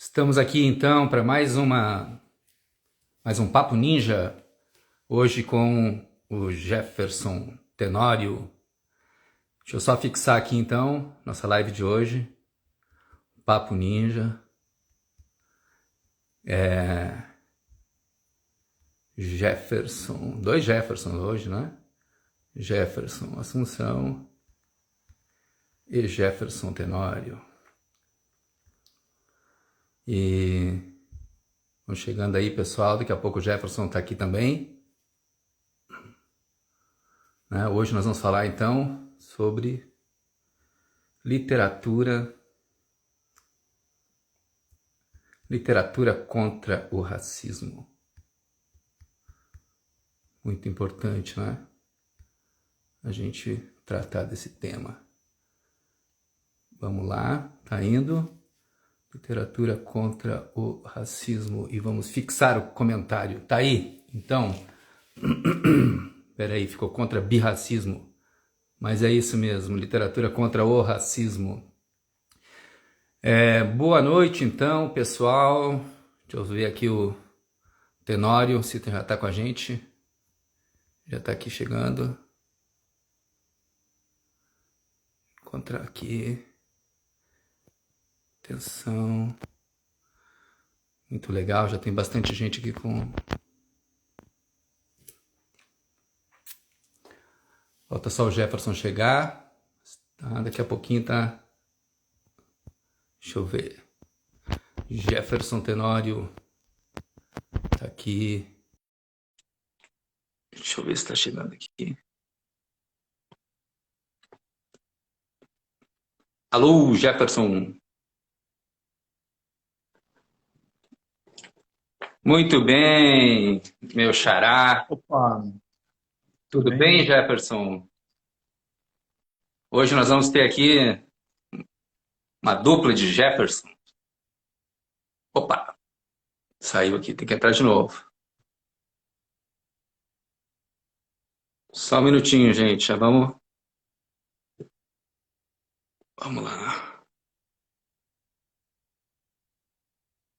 Estamos aqui então para mais um Papo Ninja, hoje com o Jefferson Tenório. Deixa eu só fixar aqui então nossa live de hoje, Papo Ninja. Jefferson, dois Jeffersons hoje, né? Jefferson Assunção e Jefferson Tenório. E vamos chegando aí, pessoal. Daqui a pouco o Jefferson está aqui também. Hoje nós vamos falar então sobre literatura contra o racismo. Muito importante, né? A gente tratar desse tema. Vamos lá, tá indo. Literatura contra o racismo. E vamos fixar o comentário. Tá aí? Então, peraí, ficou contra birracismo. Mas é isso mesmo, literatura contra o racismo. Boa noite, então, pessoal. Deixa eu ver aqui o Tenório, se já está com a gente. Já está aqui chegando. Encontrar aqui. Atenção. Muito legal, já tem bastante gente aqui com... Falta só o Jefferson chegar. Tá, daqui a pouquinho tá... Deixa eu ver. Jefferson Tenório tá aqui. Deixa eu ver se tá chegando aqui. Alô, Jefferson. Muito bem, meu xará. Opa, Tudo bem, Jefferson? Hoje nós vamos ter aqui uma dupla de Jefferson. Opa, saiu aqui, tem que entrar de novo. Só um minutinho, gente, já vamos lá.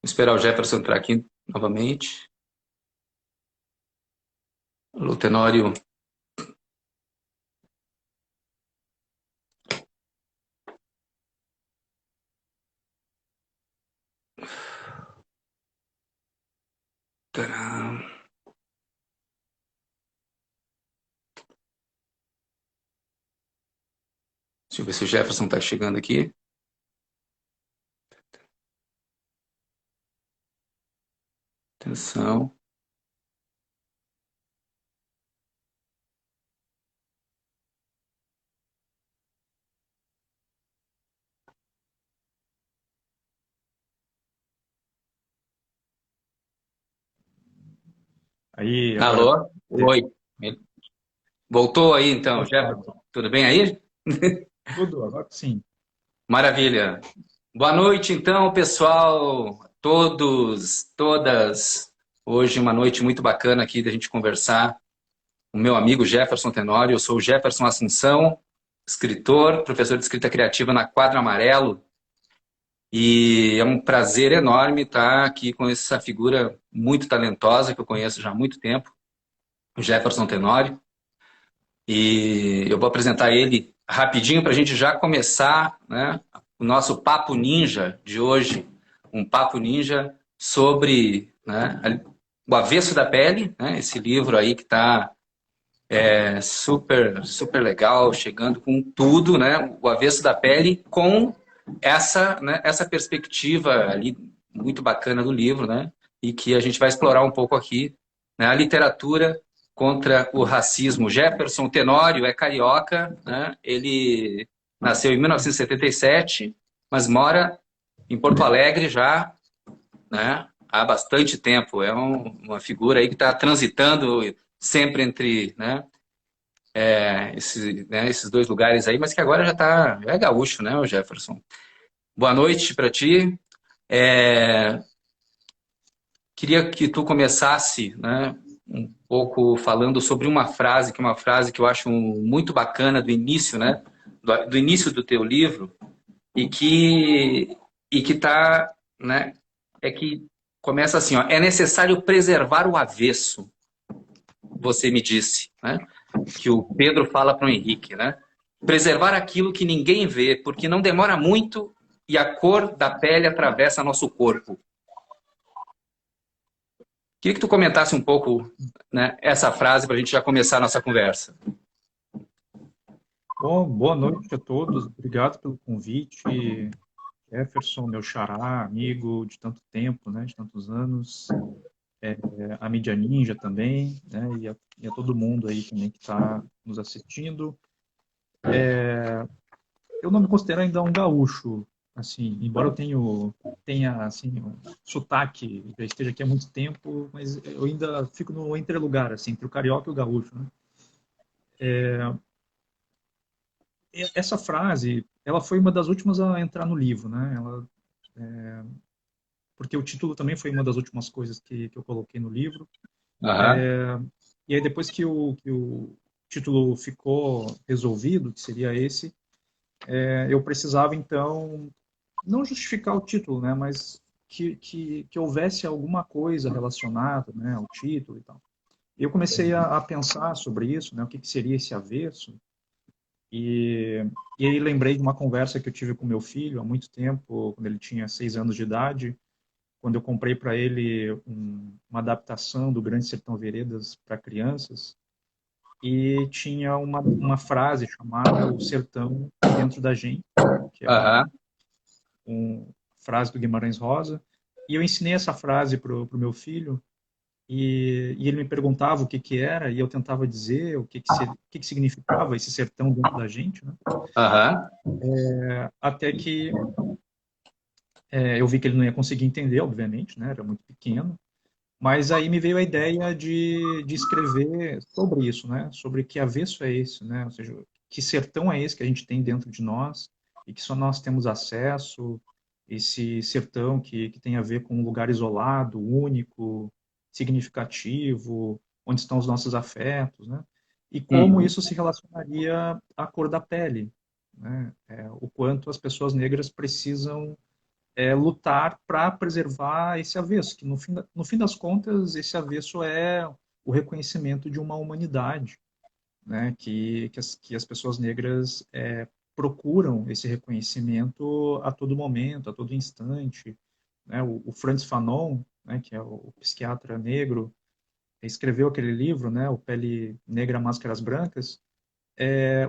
Vou esperar o Jefferson entrar aqui novamente. Alô, Tenório. Tcharam. Deixa eu ver se o Jefferson está chegando aqui. Atenção. aí agora Alô? Oi. Voltou aí então, opa, Jefferson? Tudo bem aí? tudo, agora sim. Maravilha. Boa noite, então, pessoal, todos, todas. Hoje uma noite muito bacana aqui da gente conversar. O meu amigo Jefferson Tenório, eu sou o Jefferson Assunção, escritor, professor de escrita criativa na Quadro Amarelo. E é um prazer enorme estar aqui com essa figura muito talentosa que eu conheço já há muito tempo, o Jefferson Tenório. E eu vou apresentar ele rapidinho para a gente já começar, né, o nosso Papo Ninja de hoje. Um Papo Ninja sobre, né, O Avesso da Pele, né, esse livro aí que está super, super legal, chegando com tudo, né, O Avesso da Pele, com essa, né, essa perspectiva ali muito bacana do livro, né, e que a gente vai explorar um pouco aqui, né, a literatura contra o racismo. Jefferson Tenório é carioca, né, ele nasceu em 1977, mas mora em Porto Alegre já, né, há bastante tempo. É uma figura aí que está transitando sempre entre, né, esses dois lugares aí, mas que agora já é gaúcho, né, o Jefferson? Boa noite para ti. Queria que tu começasse, né, um pouco falando sobre uma frase que eu acho muito bacana do início, né, do início do teu livro e que está, né, é que começa assim, ó, é necessário preservar o avesso, você me disse, né? Que o Pedro fala para o Henrique, né? Preservar aquilo que ninguém vê, porque não demora muito e a cor da pele atravessa nosso corpo. Queria que tu comentasse um pouco, né, essa frase para a gente já começar a nossa conversa. Bom, boa noite a todos. Obrigado pelo convite. Jefferson, meu xará, amigo de tanto tempo, né, de tantos anos. A Mídia Ninja também, né, e a todo mundo aí também que está nos assistindo. Eu não me considero ainda um gaúcho, assim, embora tenha assim, um sotaque, já esteja aqui há muito tempo, mas eu ainda fico no entrelugar, assim, entre o carioca e o gaúcho, né? Essa frase, ela foi uma das últimas a entrar no livro, né? Porque o título também foi uma das últimas coisas que eu coloquei no livro. Aham. E aí depois que o título ficou resolvido, que seria esse, eu precisava então não justificar o título, né? Mas que houvesse alguma coisa relacionada, né, ao título e tal. E eu comecei a pensar sobre isso, né? O que seria esse avesso? E, e aí lembrei de uma conversa que eu tive com meu filho há muito tempo, quando ele tinha 6 anos de idade, quando eu comprei para ele uma adaptação do Grande Sertão Veredas para crianças, e tinha uma frase chamada O Sertão Dentro da Gente, que é Aham. uma frase do Guimarães Rosa, e eu ensinei essa frase para o meu filho, e ele me perguntava o que que era, e eu tentava dizer o que significava esse sertão dentro da gente, né? Aham. Até que eu vi que ele não ia conseguir entender, obviamente, né? Era muito pequeno. Mas aí me veio a ideia de escrever sobre isso, né? Sobre que avesso é esse, né? Ou seja, que sertão é esse que a gente tem dentro de nós e que só nós temos acesso, esse sertão que tem a ver com um lugar isolado, único, significativo, onde estão os nossos afetos, né? E como Uhum. isso se relacionaria à cor da pele, né? O quanto as pessoas negras precisam lutar para preservar esse avesso, que no fim das contas, esse avesso é o reconhecimento de uma humanidade, né, que as pessoas negras procuram esse reconhecimento a todo momento, a todo instante. Né? O Frantz Fanon, né, que é o psiquiatra negro, escreveu aquele livro, né, O Pele Negra, Máscaras Brancas.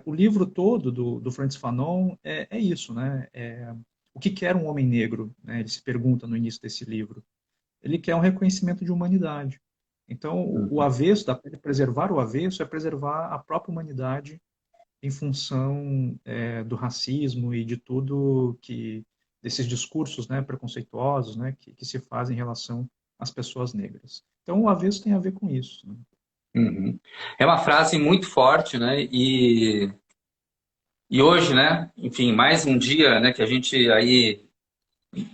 O livro todo do Frantz Fanon é isso, né? O que quer um homem negro? Né? Ele se pergunta no início desse livro. Ele quer um reconhecimento de humanidade. Então, o Uhum. avesso, preservar o avesso, é preservar a própria humanidade em função do racismo e de tudo desses discursos, né, preconceituosos, né, que se fazem em relação às pessoas negras. Então, o avesso tem a ver com isso. Né? Uhum. É uma frase muito forte, né? E hoje, né? Enfim, mais um dia, né? Que a gente aí,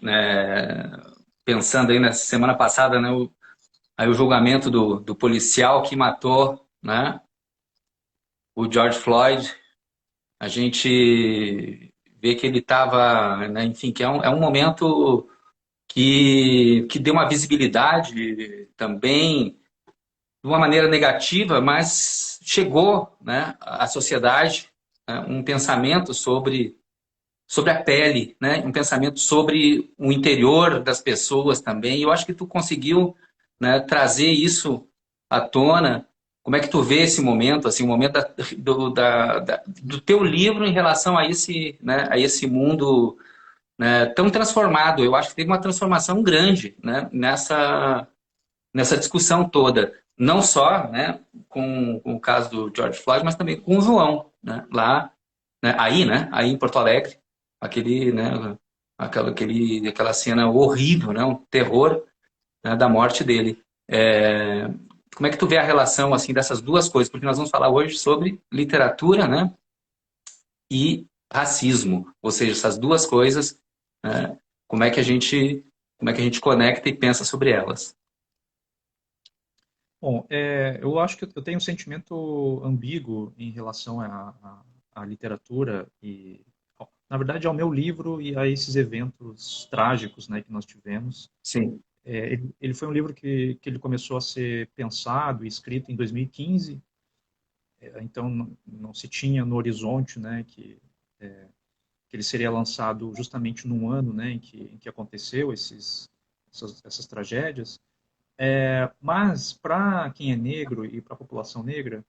né, pensando aí na semana passada, né? Aí o julgamento do policial que matou, né? O George Floyd. A gente vê que ele estava, né? Enfim, que é um momento que deu uma visibilidade também de uma maneira negativa, mas chegou, né, à sociedade, né, um pensamento sobre a pele, né, um pensamento sobre o interior das pessoas também. E eu acho que tu conseguiu, né, trazer isso à tona. Como é que tu vê esse momento, assim, o momento do teu livro em relação a esse mundo, né, tão transformado? Eu acho que teve uma transformação grande, né, nessa discussão toda, não só, né, com o caso do George Floyd, mas também com o João, né, lá, né, aí em Porto Alegre, né, aquela cena horrível, né, um terror, né, da morte dele. É, como é que tu vê a relação assim dessas duas coisas? Porque nós vamos falar hoje sobre literatura, né, e racismo, ou seja, essas duas coisas, né, como é que a gente como é que a gente conecta e pensa sobre elas? Bom, eu acho que eu tenho um sentimento ambíguo em relação à literatura e na verdade, ao meu livro e a esses eventos trágicos, né, que nós tivemos. Sim. Ele foi um livro que ele começou a ser pensado e escrito em 2015, então não se tinha no horizonte, né, que ele seria lançado justamente num ano, né, em que aconteceu essas tragédias. Mas para quem é negro e para a população negra,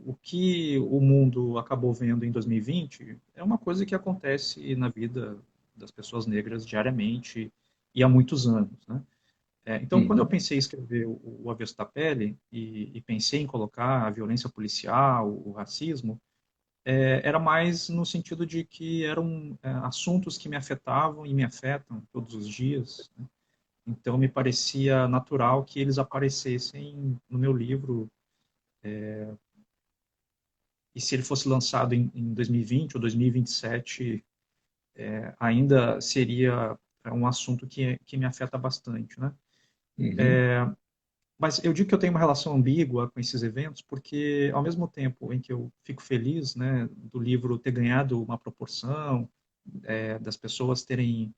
o que o mundo acabou vendo em 2020 é uma coisa que acontece na vida das pessoas negras diariamente e há muitos anos, né? Então, quando eu Uhum. pensei em escrever o Avesso da Pele e pensei em colocar a violência policial, o racismo, era mais no sentido de que eram assuntos que me afetavam e me afetam todos os dias, né? Então, me parecia natural que eles aparecessem no meu livro, e se ele fosse lançado em 2020 ou 2027, ainda seria um assunto que me afeta bastante, né? Uhum. Mas eu digo que eu tenho uma relação ambígua com esses eventos, porque ao mesmo tempo em que eu fico feliz, né, do livro ter ganhado uma proporção, das pessoas terem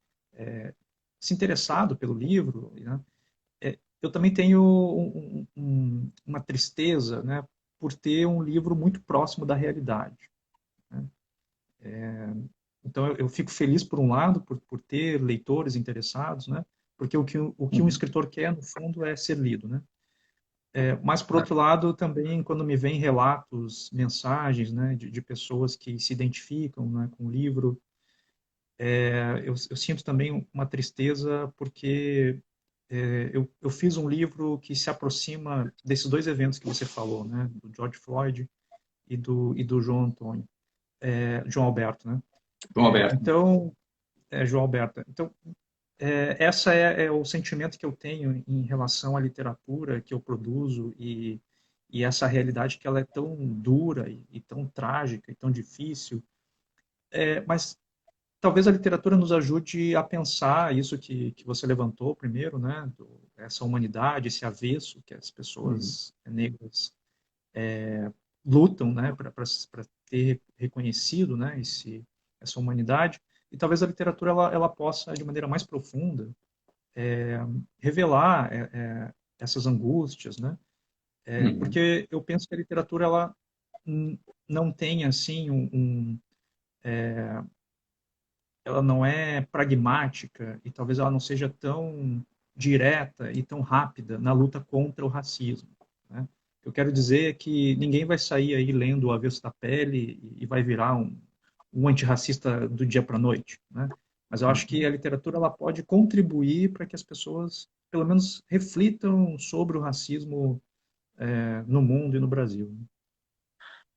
se interessado pelo livro, né, eu também tenho uma tristeza, né, por ter um livro muito próximo da realidade, né? Então eu fico feliz por um lado por ter leitores interessados, né, porque o que um Uhum. escritor quer no fundo é ser lido, né? Mas, por outro lado, também quando me vêm relatos, mensagens, né, de pessoas que se identificam, né, com o livro, eu sinto também uma tristeza porque eu fiz um livro que se aproxima desses dois eventos que você falou, né, do George Floyd e do João Antônio, João Alberto, né? João Alberto. Então, João Alberto. Então, essa é o sentimento que eu tenho em relação à literatura que eu produzo e essa realidade que ela é tão dura e tão trágica e tão difícil. Mas talvez a literatura nos ajude a pensar isso que você levantou primeiro, né? Essa humanidade, esse avesso que as Uhum. pessoas negras lutam, né? Para ter reconhecido, né? Essa humanidade. E talvez a literatura ela possa, de maneira mais profunda, revelar essas angústias, né? Uhum. Porque eu penso que a literatura ela não tem assim ela não é pragmática e talvez ela não seja tão direta e tão rápida na luta contra o racismo, né? Eu quero dizer que ninguém vai sair aí lendo O Avesso da Pele e vai virar um antirracista do dia para a noite, né? Mas eu acho que Uhum. a literatura ela pode contribuir para que as pessoas, pelo menos, reflitam sobre o racismo no mundo e no Brasil.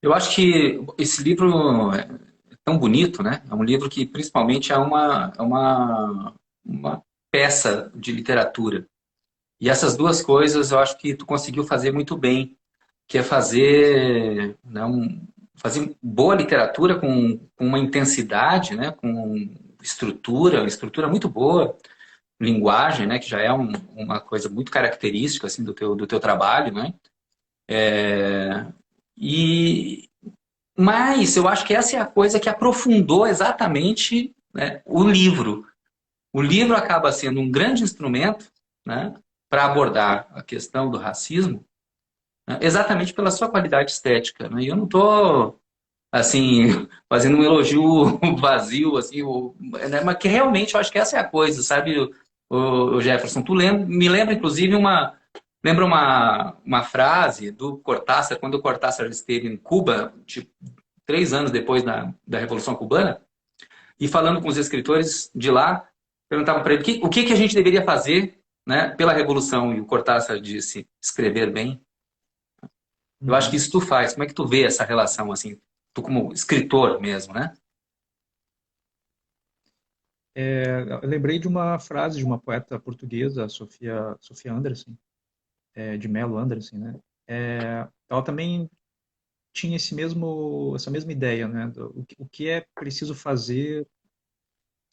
Eu acho que esse livro é tão bonito, né? É um livro que principalmente uma peça de literatura. E essas duas coisas eu acho que tu conseguiu fazer muito bem, que é fazer, né, fazer boa literatura com uma intensidade, né, com estrutura muito boa, linguagem, né, que já é uma coisa muito característica assim do teu trabalho, né? E mas eu acho que essa é a coisa que aprofundou exatamente, né, o livro. O livro acaba sendo um grande instrumento, né, para abordar a questão do racismo, né, exatamente pela sua qualidade estética. Né? E eu não estou assim fazendo um elogio vazio, assim, né, mas que realmente eu acho que essa é a coisa, sabe, o Jefferson? Me lembra, inclusive, lembra uma frase do Cortázar, quando o Cortázar esteve em Cuba, tipo, 3 anos depois da Revolução Cubana, e falando com os escritores de lá, perguntavam para ele o que a gente deveria fazer, né, pela Revolução. E o Cortázar disse: escrever bem. Eu acho que Uhum. isso tu faz. Como é que tu vê essa relação, assim, tu como escritor mesmo, né? Eu lembrei de uma frase de uma poeta portuguesa, Sofia Anderson, de Mello Anderson, né? Ela também tinha essa mesma ideia, né? O que é preciso fazer,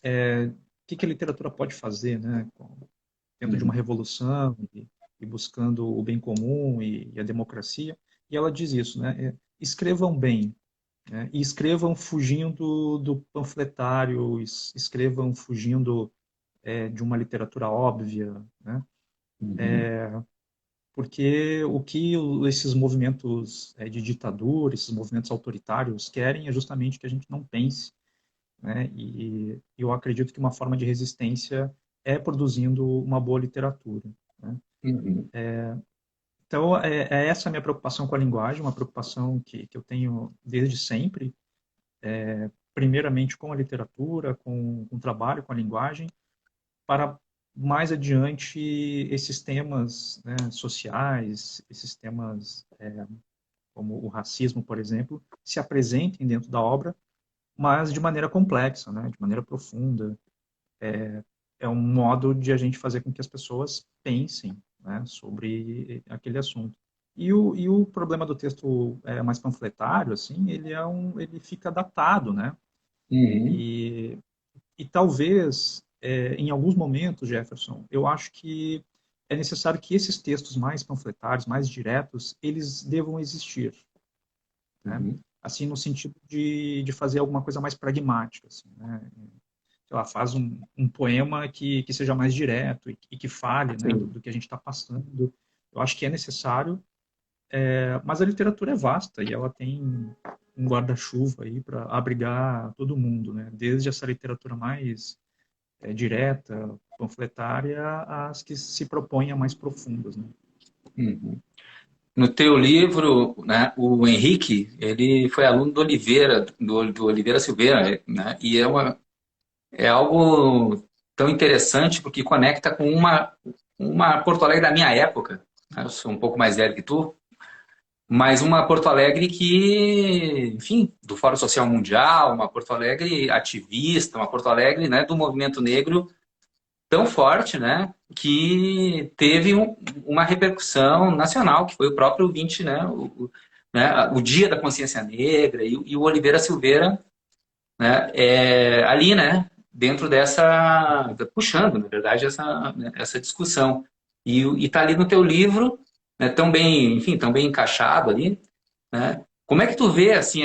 o que a literatura pode fazer, né? Dentro de uma Uhum. revolução e buscando o bem comum e a democracia. E ela diz isso, né? Escrevam bem, né? E escrevam fugindo do panfletário, escrevam fugindo de uma literatura óbvia, né? Uhum. Porque o que esses movimentos de ditadura, esses movimentos autoritários querem é justamente que a gente não pense, né? E eu acredito que uma forma de resistência é produzindo uma boa literatura, né? Uhum. Então, é essa a minha preocupação com a linguagem, uma preocupação que eu tenho desde sempre, primeiramente com a literatura, com o trabalho com a linguagem, para mais adiante esses temas, né, sociais, esses temas como o racismo, por exemplo, se apresentem dentro da obra, mas de maneira complexa, né, de maneira profunda. É um modo de a gente fazer com que as pessoas pensem, né, sobre aquele assunto. E o problema do texto mais panfletário, assim, ele fica datado, né? Uhum. E, e talvez, em alguns momentos, Jefferson, eu acho que é necessário que esses textos mais panfletários, mais diretos, eles devam existir, né? Uhum. Assim, no sentido de fazer alguma coisa mais pragmática, assim, né? Sei lá, faz um poema que seja mais direto e que fale, né, do Sim. que a gente está passando. Eu acho que é necessário, mas a literatura é vasta e ela tem um guarda-chuva aí para abrigar todo mundo, né? Desde essa literatura mais direta, panfletária, às que se propõem a mais profundas, né? Uhum. No teu livro, né, o Henrique, ele foi aluno do Oliveira, do Oliveira Silveira, né, e é algo tão interessante porque conecta com uma Porto Alegre da minha época, né, eu sou um pouco mais velho que tu, mas uma Porto Alegre que, enfim, do Fórum Social Mundial, uma Porto Alegre ativista, uma Porto Alegre, né, do movimento negro tão forte, né, que teve uma repercussão nacional, que foi o próprio 20, o Dia da Consciência Negra e o Oliveira Silveira, né, ali, né, dentro dessa, puxando, na verdade, essa discussão. E tá ali no teu livro, né, tão bem, enfim, tão bem encaixado ali, né? Como é que tu vê, assim,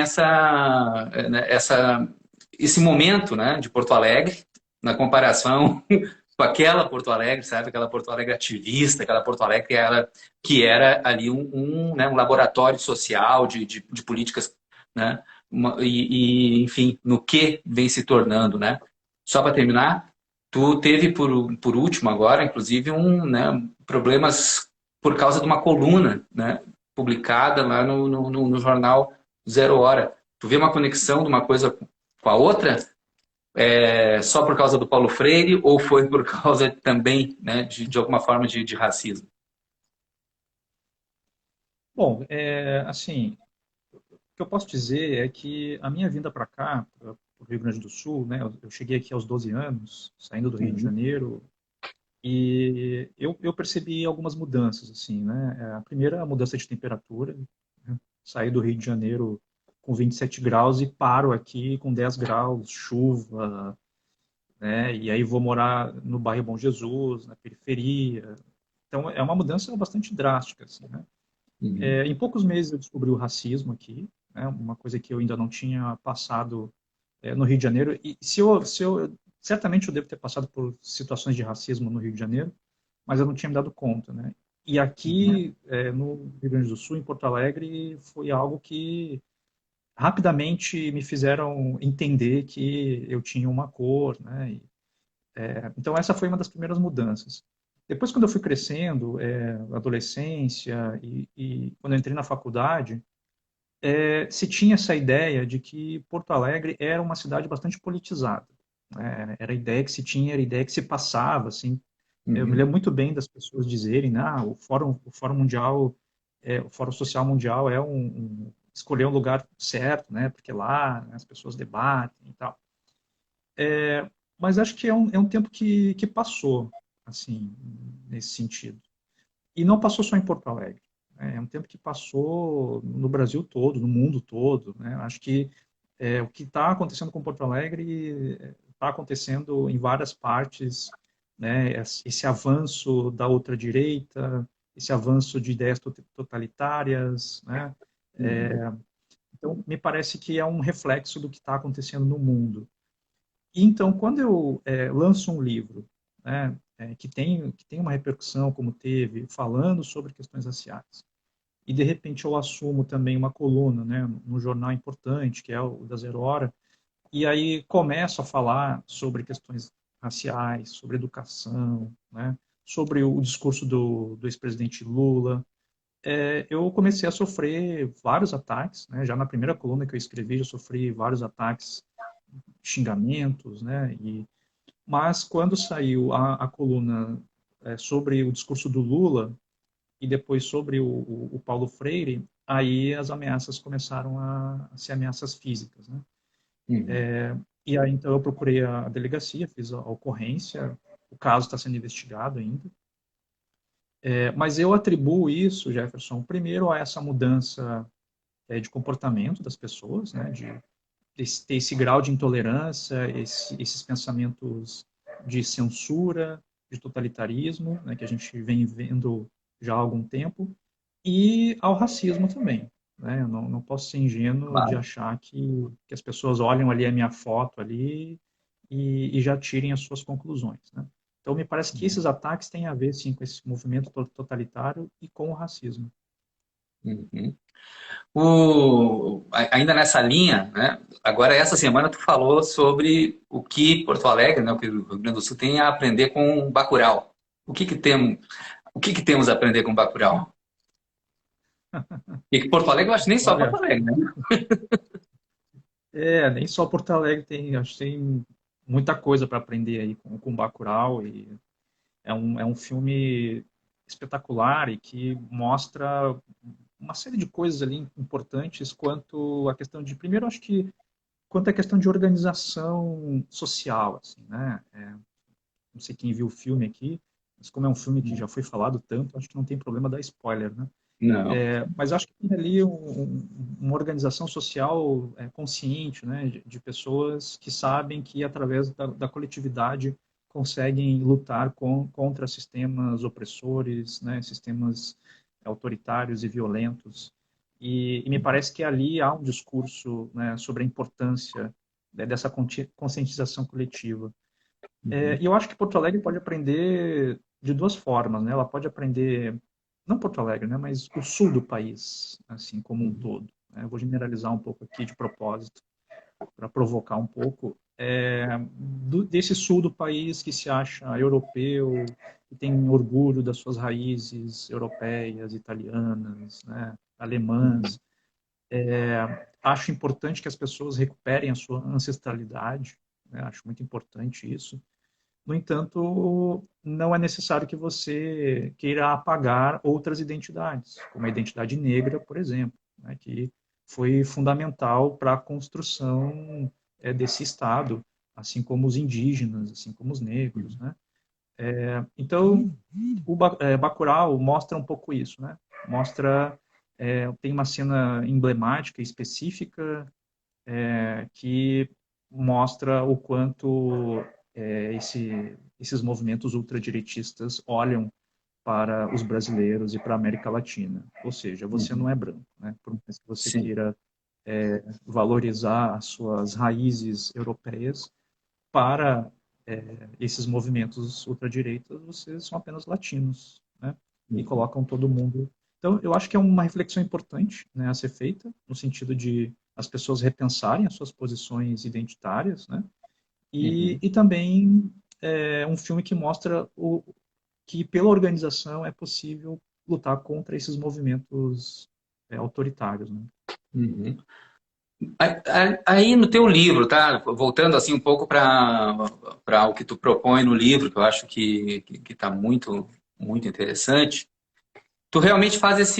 esse momento, né, de Porto Alegre, na comparação com aquela Porto Alegre, sabe? Aquela Porto Alegre ativista, aquela Porto Alegre que era ali um laboratório social de políticas, né? Enfim, no que vem se tornando, né? Só para terminar, tu teve por último agora, inclusive, problemas por causa de uma coluna, né? Publicada lá no jornal Zero Hora. Tu vê uma conexão de uma coisa com a outra? Só por causa do Paulo Freire ou foi por causa também, né, de alguma forma de racismo? Bom, assim, o que eu posso dizer é que a minha vinda para cá, para o Rio Grande do Sul, né, eu cheguei aqui aos 12 anos, saindo do Rio de Uhum. Janeiro, e eu percebi algumas mudanças, assim, né? A primeira, a mudança de temperatura, né? Saí do Rio de Janeiro com 27 graus e paro aqui com 10 graus, chuva, né? E aí vou morar no bairro Bom Jesus, na periferia. Então é uma mudança bastante drástica, assim, né? Uhum. Em poucos meses eu descobri o racismo aqui, né? Uma coisa que eu ainda não tinha passado no Rio de Janeiro. E se eu certamente eu devo ter passado por situações de racismo no Rio de Janeiro, mas eu não tinha me dado conta, né? E Uhum. aqui no Rio Grande do Sul, em Porto Alegre, foi algo que rapidamente me fizeram entender que eu tinha uma cor, né? Então essa foi uma das primeiras mudanças. Depois, quando eu fui crescendo, adolescência e quando eu entrei na faculdade, se tinha essa ideia de que Porto Alegre era uma cidade bastante politizada, né? Era a ideia que se tinha, era a ideia que se passava, assim. Eu me Uhum. lembro muito bem das pessoas dizerem, o Fórum Mundial, o Fórum Social Mundial escolher um lugar certo, né? Porque lá, né, as pessoas debatem e tal. Mas acho que é um tempo que passou, assim, nesse sentido. E não passou só em Porto Alegre, né? É um tempo que passou no Brasil todo, no mundo todo, né? Acho que o que está acontecendo com Porto Alegre está acontecendo em várias partes, né? Esse avanço da ultradireita, esse avanço de ideias totalitárias, né? Uhum. Então, me parece que é um reflexo do que está acontecendo no mundo. E, então, quando eu lanço um livro, né, que tem uma repercussão, como teve, falando sobre questões raciais, e de repente eu assumo também uma coluna, né, num jornal importante, que é o da Zero Hora, e aí começo a falar sobre questões raciais, sobre educação, né, sobre o discurso do ex-presidente Lula, eu comecei a sofrer vários ataques, né, já na primeira coluna que eu escrevi, eu sofri vários ataques, xingamentos, né, mas quando saiu a coluna sobre o discurso do Lula, e depois sobre o Paulo Freire, aí as ameaças começaram a ser ameaças físicas, né? Uhum. E aí então eu procurei a delegacia, fiz a ocorrência, o caso está sendo investigado ainda. Mas eu atribuo isso, Jefferson, primeiro a essa mudança de comportamento das pessoas, né? De ter esse grau de intolerância, esses pensamentos de censura, de totalitarismo, né? Que a gente vem vendo já há algum tempo, e ao racismo também. Né? Eu não posso ser ingênuo de Claro. achar que as pessoas olham ali a minha foto ali e já tirem as suas conclusões. Né? Então, me parece que esses ataques têm a ver, sim, com esse movimento totalitário e com o racismo. Uhum. Ainda nessa linha, né? Agora essa semana tu falou sobre o que Porto Alegre, né, o que o Rio Grande do Sul tem a aprender com Bacurau. O que que temos a aprender com Bacurau? E que Porto Alegre, eu acho que nem só Porto Olha, Alegre, né? nem só Porto Alegre tem, acho que tem muita coisa para aprender aí com Bacurau, e é um filme espetacular e que mostra uma série de coisas ali importantes quanto a questão de, primeiro, acho que quanto à questão de organização social, assim, né? Não sei quem viu o filme aqui, mas como é um filme que já foi falado tanto, acho que não tem problema dar spoiler, né? Não. Mas acho que tem ali uma organização social consciente, né? De pessoas que sabem que através da coletividade conseguem lutar contra sistemas opressores, né? Sistemas autoritários e violentos. E me parece que ali há um discurso, né, sobre a importância, né, dessa conscientização coletiva. Uhum. E eu acho que Porto Alegre pode aprender de duas formas, né? Ela pode aprender, não Porto Alegre, né, mas o sul do país, assim como um Uhum. todo. Né? Eu vou generalizar um pouco aqui de propósito, para provocar um pouco. Desse sul do país que se acha europeu, que tem orgulho das suas raízes europeias, italianas, né, Uhum. alemãs. Acho importante que as pessoas recuperem a sua ancestralidade, né? Acho muito importante isso. No entanto, não é necessário que você queira apagar outras identidades, como a identidade negra, por exemplo, né, que foi fundamental para a construção desse Estado, assim como os indígenas, assim como os negros. Né? Então, o Bacurau mostra um pouco isso. Né? Mostra, tem uma cena emblemática, específica, que mostra o quanto esses movimentos ultradireitistas olham para os brasileiros e para a América Latina. Ou seja, você não Uhum. é branco, né? Por mais que você Sim. queira valorizar as suas raízes europeias, para esses movimentos ultradireitas, vocês são apenas latinos, né? E Uhum. colocam todo mundo. Então, eu acho que é uma reflexão importante, né, a ser feita, no sentido de as pessoas repensarem as suas posições identitárias, né? Uhum. E também um filme que mostra que pela organização é possível lutar contra esses movimentos autoritários, né? Uhum. Aí no teu livro, tá? Voltando assim um pouco para o que tu propõe no livro, que eu acho que tá muito interessante. Tu realmente faz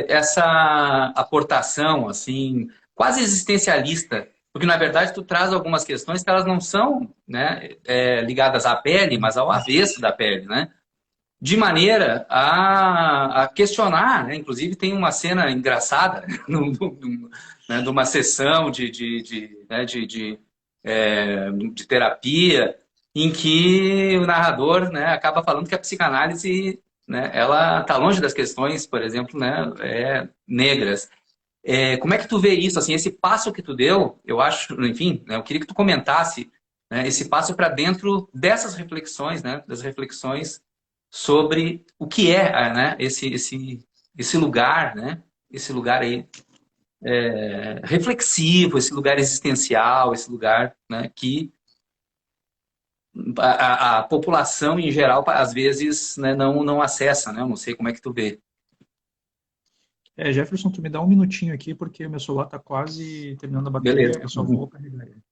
essa aportação assim quase existencialista, porque na verdade tu traz algumas questões que elas não são, né, ligadas à pele, mas ao avesso da pele, né? De maneira a questionar, né? Inclusive tem uma cena engraçada né, de uma sessão né, de terapia em que o narrador, né, acaba falando que a psicanálise, né, ela está longe das questões, por exemplo, né, negras. Como é que tu vê isso? Assim, esse passo que tu deu, eu acho, enfim, né, eu queria que tu comentasse, né, esse passo para dentro dessas reflexões, né, das reflexões sobre o que é, né, esse lugar, né, esse lugar aí reflexivo, esse lugar existencial, esse lugar, né, que a população em geral às vezes, né, não acessa, né? Eu não sei como é que tu vê. Jefferson, tu me dá um minutinho aqui, porque meu celular está quase terminando a bateria, Beleza. eu só vou carregar ele.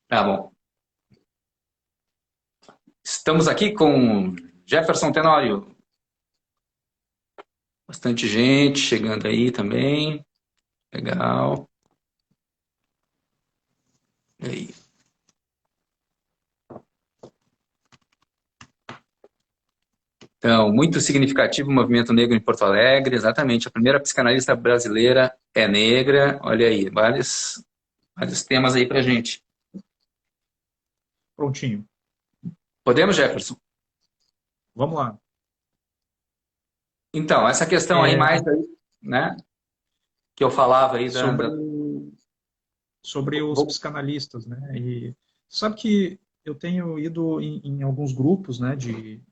Tá bom. Estamos aqui com Jefferson Tenório. Bastante gente chegando aí também. Legal. E aí? Então, muito significativo o movimento negro em Porto Alegre, exatamente. A primeira psicanalista brasileira é negra. Olha aí, vários temas aí pra gente. Prontinho. Podemos, Jefferson? Vamos lá. Então, essa questão aí É, mais, aí, né, que eu falava aí sobre, sobre os psicanalistas, né? E sabe que eu tenho ido em alguns grupos, né, de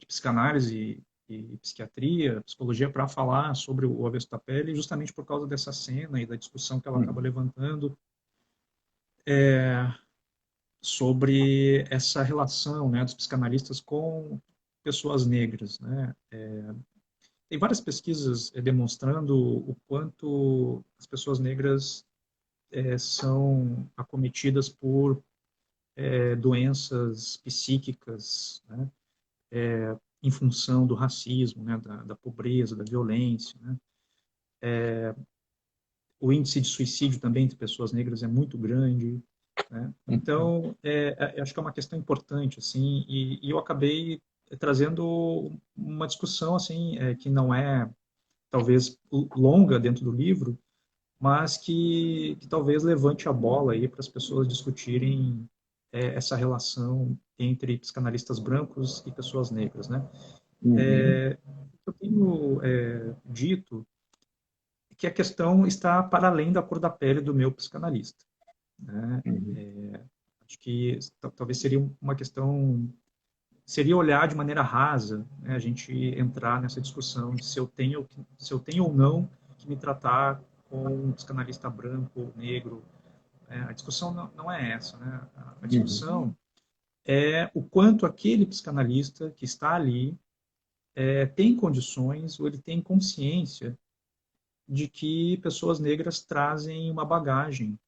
psicanálise e psiquiatria, psicologia, para falar sobre o avesso da pele, justamente por causa dessa cena e da discussão que ela acaba levantando sobre essa relação, né, dos psicanalistas com pessoas negras, né? Tem várias pesquisas demonstrando o quanto as pessoas negras são acometidas por doenças psíquicas, né, em função do racismo, né, da pobreza, da violência, né. O índice de suicídio também entre pessoas negras é muito grande, né? Então, acho que é uma questão importante, assim, e eu acabei trazendo uma discussão, assim, que não é, talvez, longa dentro do livro, mas que talvez levante a bola aí para as pessoas discutirem essa relação entre psicanalistas brancos e pessoas negras, né? Uhum, Eu tenho dito que a questão está para além da cor da pele do meu psicanalista, né? uhum, Acho que talvez seria uma questão, seria olhar de maneira rasa, né, a gente entrar nessa discussão de se eu tenho ou não que me tratar com um psicanalista branco, negro. A discussão não é essa, né? A uhum, discussão é o quanto aquele psicanalista que está ali tem condições ou ele tem consciência de que pessoas negras trazem uma bagagem,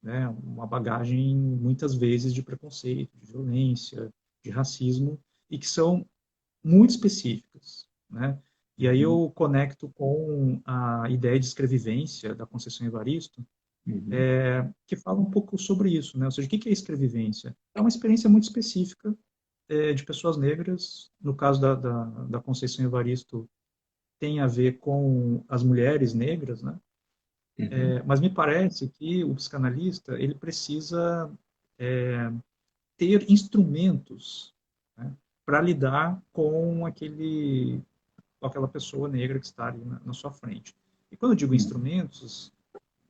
né? Uma bagagem muitas vezes de preconceito, de violência, de racismo, e que são muito específicas, né? E aí uhum, eu conecto com a ideia de escrevivência da Conceição Evaristo, uhum, que fala um pouco sobre isso, né? Ou seja, o que é escrevivência? É uma experiência muito específica de pessoas negras, no caso da Conceição Evaristo, tem a ver com as mulheres negras, né? uhum, Mas me parece que o psicanalista ele precisa ter instrumentos, né, para lidar com aquela pessoa negra que está ali na sua frente. E quando eu digo uhum. instrumentos,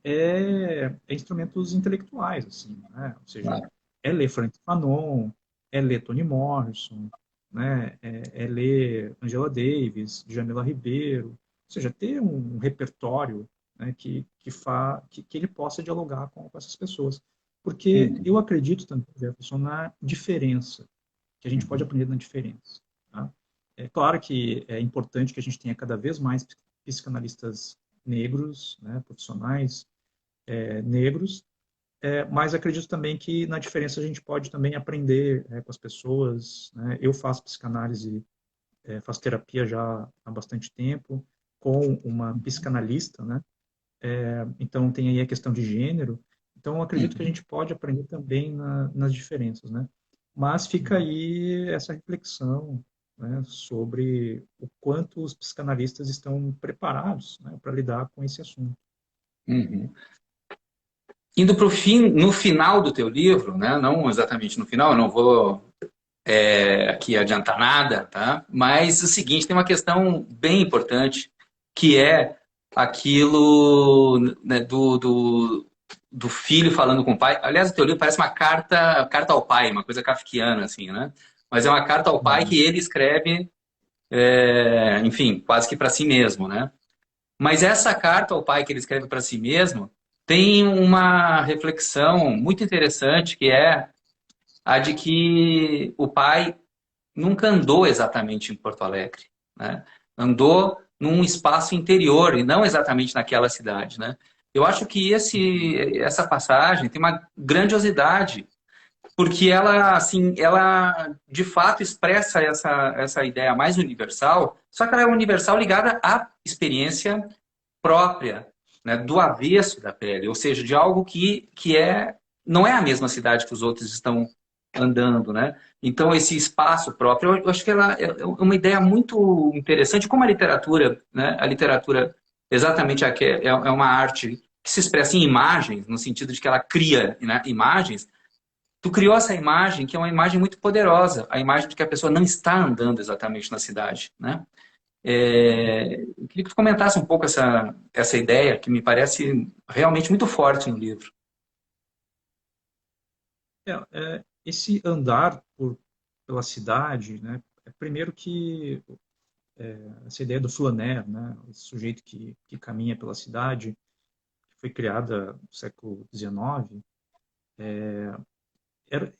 é instrumentos intelectuais, assim, né? Ou seja, Claro. é ler Frank Fanon, é ler Toni Morrison, né? É ler Angela Davis, Jamila Ribeiro, ou seja, ter um repertório, né, que ele possa dialogar com essas pessoas. Porque eu Uhum, acredito também, Jefferson, na diferença, que a gente pode uhum, aprender na diferença. Tá? É claro que é importante que a gente tenha cada vez mais psicanalistas negros, né, profissionais negros, mas acredito também que na diferença a gente pode também aprender com as pessoas. Né? Eu faço psicanálise, faço terapia já há bastante tempo com uma psicanalista, né? Então tem aí a questão de gênero. Então acredito que a uhum, gente pode aprender também nas diferenças, né? Mas fica aí essa reflexão, né, sobre o quanto os psicanalistas estão preparados, né, para lidar com esse assunto. uhum. Indo para o fim, no final do teu livro, né? Não exatamente no final, eu não vou aqui adiantar nada, tá? Mas o seguinte, tem uma questão bem importante, que é aquilo, né, do filho falando com o pai. Aliás, o teu livro parece uma carta ao pai, uma coisa kafkiana, assim, né? Mas é uma carta ao pai que ele escreve, enfim, quase que para si mesmo, né? Mas essa carta ao pai que ele escreve para si mesmo tem uma reflexão muito interessante, que é a de que o pai nunca andou exatamente em Porto Alegre, né? Andou num espaço interior e não exatamente naquela cidade, né? Eu acho que essa passagem tem uma grandiosidade, porque ela, assim, ela de fato expressa essa ideia mais universal, só que ela é universal ligada à experiência própria, né, do avesso da pele, ou seja, de algo não é a mesma cidade que os outros estão andando, né? Então, esse espaço próprio, eu acho que ela é uma ideia muito interessante, como a literatura, né? A literatura, exatamente, é uma arte que se expressa em imagens, no sentido de que ela cria, né, imagens. Tu criou essa imagem, que é uma imagem muito poderosa, a imagem de que a pessoa não está andando exatamente na cidade, né? Eu queria que tu comentasse um pouco essa ideia, que me parece realmente muito forte no livro. Esse andar pela cidade, né? Primeiro que essa ideia do flaner, né? Esse sujeito que caminha pela cidade, que foi criada no século XIX,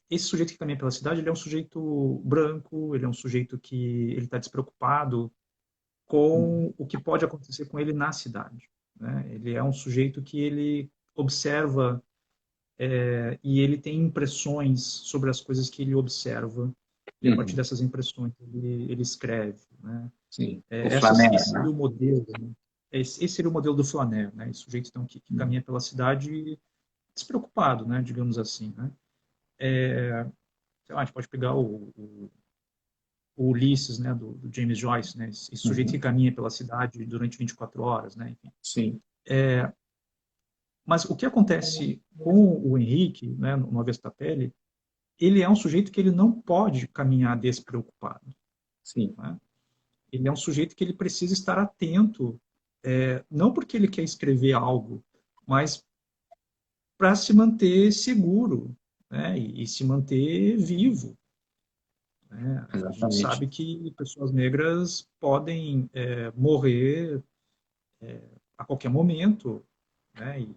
esse sujeito que caminha pela cidade, ele é um sujeito branco, ele é um sujeito que ele está despreocupado com o que pode acontecer com ele na cidade, né? Ele é um sujeito que ele observa e ele tem impressões sobre as coisas que ele observa e a partir Uhum. dessas impressões ele escreve, né? Sim, o Flamengo, Esse seria né? o modelo, né? Esse seria o modelo do flaner, né? Esse sujeito então, que caminha pela cidade despreocupado, né? Digamos assim, né? Sei lá, a gente pode pegar o Ulisses, né? Do James Joyce, né? Esse sujeito que Uhum. caminha pela cidade durante 24 horas, né? Enfim. Sim. Mas o que acontece com o Henrique, né? No Avesso da Pele, ele é um sujeito que ele não pode caminhar despreocupado, Sim. né? Ele é um sujeito que ele precisa estar atento, não porque ele quer escrever algo, mas para se manter seguro, né? E se manter vivo, né? A gente Exatamente. sabe que pessoas negras podem morrer a qualquer momento, né? E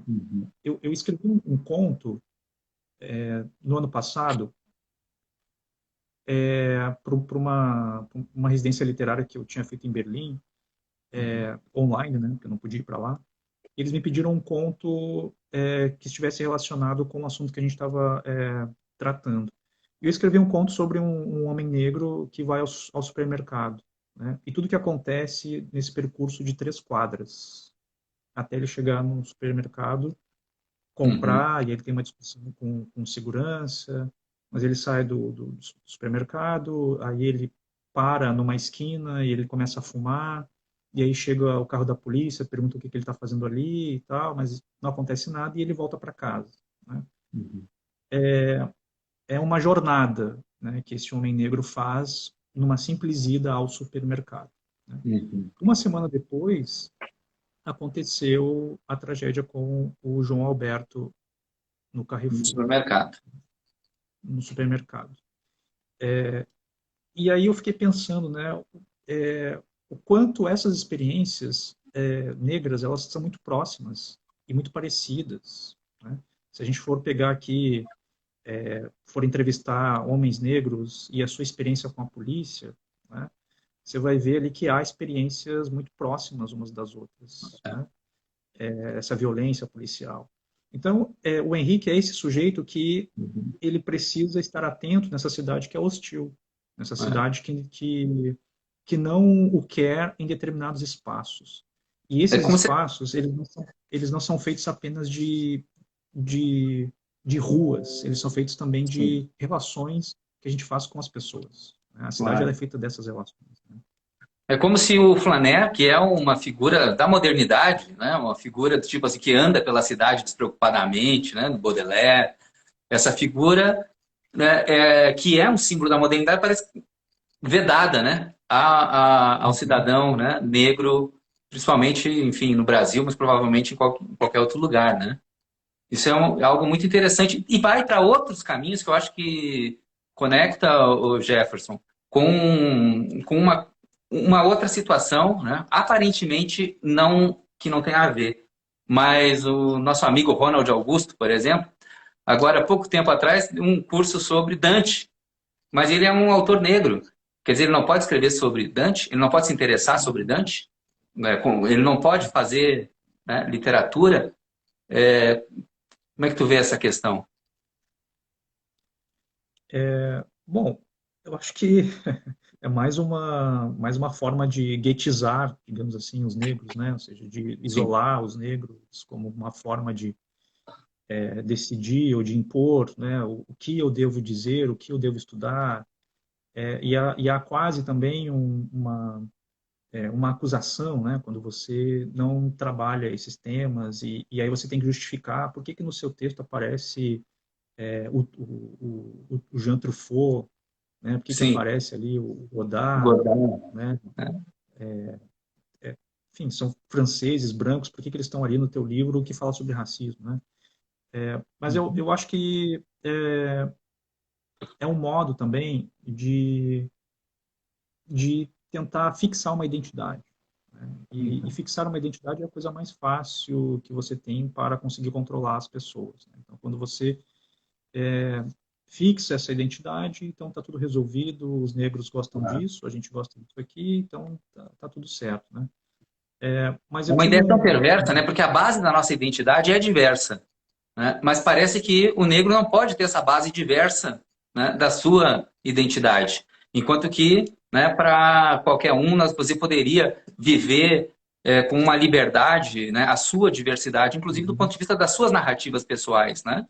Uhum. eu escrevi um conto no ano passado para uma residência literária que eu tinha feito em Berlim, Uhum. online, né? Porque eu não podia ir para lá. Eles me pediram um conto que estivesse relacionado com o assunto que a gente estava tratando. E eu escrevi um conto sobre um homem negro que vai ao supermercado, né? E tudo que acontece nesse percurso de 3 quadras, até ele chegar no supermercado, Uhum. comprar, e ele tem uma discussão com segurança, mas ele sai do supermercado, aí ele para numa esquina e ele começa a fumar, e aí chega o carro da polícia, pergunta o que ele está fazendo ali e tal, mas não acontece nada e ele volta para casa, né? Uhum. É uma jornada, né, que esse homem negro faz numa simples ida ao supermercado, né? Uhum. Uma semana depois, aconteceu a tragédia com o João Alberto no No Carrefour, supermercado. no supermercado. E aí eu fiquei pensando, né, o quanto essas experiências negras, elas são muito próximas e muito parecidas, né? Se a gente for pegar aqui, for entrevistar homens negros e a sua experiência com a polícia, né, você vai ver ali que há experiências muito próximas umas das outras, É. né? Essa violência policial. Então, o Henrique é esse sujeito que Uhum. ele precisa estar atento nessa cidade que é hostil, nessa É. cidade que não o quer em determinados espaços. E É esses como se... espaços, eles não são feitos apenas de, de ruas, eles são feitos também Sim, de relações que a gente faz com as pessoas. A cidade ela é claro. feita dessas relações, né? É como se o Flaner, que é uma figura da modernidade, né? Uma figura tipo assim, que anda pela cidade despreocupadamente, né? Do Baudelaire, essa figura, né, que é um símbolo da modernidade, parece vedada, né? Ao cidadão, né, negro principalmente, enfim, no Brasil, mas provavelmente em qualquer outro lugar, né? Isso é, é algo muito interessante e vai para outros caminhos que eu acho que conecta o Jefferson com uma outra situação, né? Aparentemente não que não tem a ver, mas o nosso amigo Ronald Augusto, por exemplo, agora há pouco tempo atrás, um curso sobre Dante, mas ele é um autor negro, quer dizer, ele não pode escrever sobre Dante, ele não pode se interessar sobre Dante, né? Ele não pode fazer, né, literatura. Como é que tu vê essa questão? Bom, eu acho que é mais uma forma de guetizar, digamos assim, os negros, né? Ou seja, de Sim, isolar os negros como uma forma de decidir ou de impor, né? O que eu devo dizer, o que eu devo estudar. E há quase também uma acusação, né? Quando você não trabalha esses temas e aí você tem que justificar por que que no seu texto aparece o Jean Truffaut, né? Por que que sim. aparece ali o Godard, Gordão, né? né? Enfim, são franceses, brancos, por que que eles estão ali no teu livro que fala sobre racismo, né? Mas eu acho que é um modo também de tentar fixar uma identidade. Né? E fixar uma identidade é a coisa mais fácil que você tem para conseguir controlar as pessoas. Né? Então, quando você fixa essa identidade, então está tudo resolvido, os negros gostam disso, a gente gosta disso aqui, então tá tudo certo. Né? Mas É eu uma tive ideia tão perversa, né? Porque a base da nossa identidade é diversa, né? Mas parece que o negro não pode ter essa base diversa, né, da sua identidade. Enquanto que, né, para qualquer um, você poderia viver com uma liberdade, né, a sua diversidade, inclusive do ponto de vista das suas narrativas pessoais, né?